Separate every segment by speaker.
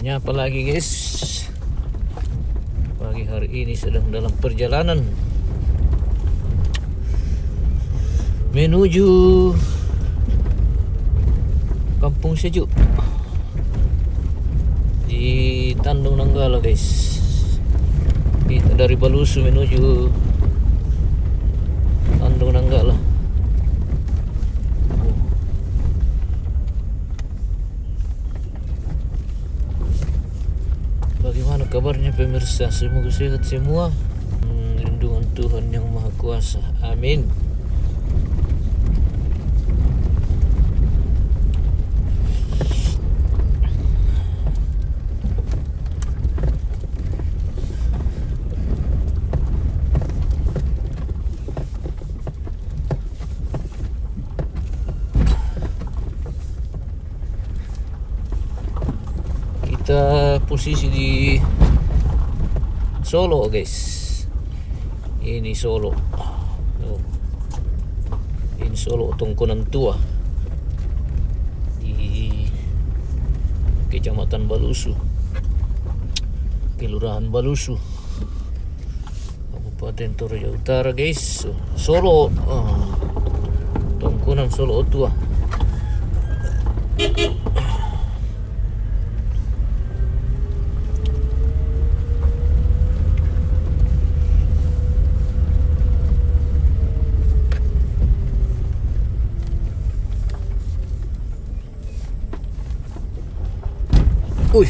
Speaker 1: Menyapa lagi guys. Pagi hari ini sedang dalam perjalanan menuju Kampung Sejuk di Tandung Nanggala guys. Kita dari Balusu menuju Tandung Nanggala. Bagaimana kabarnya pemirsa? Semoga sehat semua. Lindungan Tuhan Yang Maha Kuasa. Amin. Kita posisi di Solo guys. Ini Solo. Ini Solo Tongkonan Tua di Kecamatan Balusu, Kelurahan Balusu, Kabupaten Toraja Utara guys. Solo, Tongkonan Solo Tua. Uy.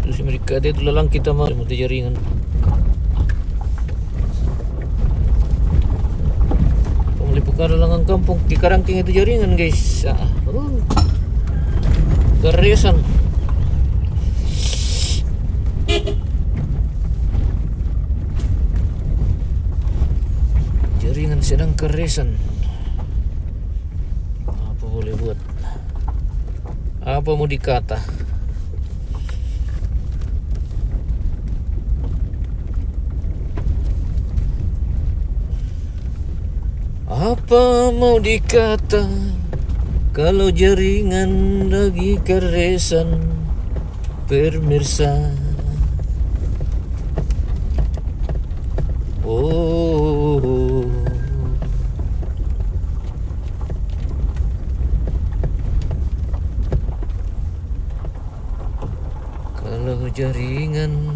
Speaker 1: Terus mereka ada itu lelang kita mah mau jaringan. Pemelipukan lelangan kampung di Karangking itu jaringan guys. Garesan. Jaringan sedang keresan. Apa boleh buat? Apa mau dikata? Apa mau dikata kalau jaringan lagi keresan, pemirsa? Oh, kalau jaringan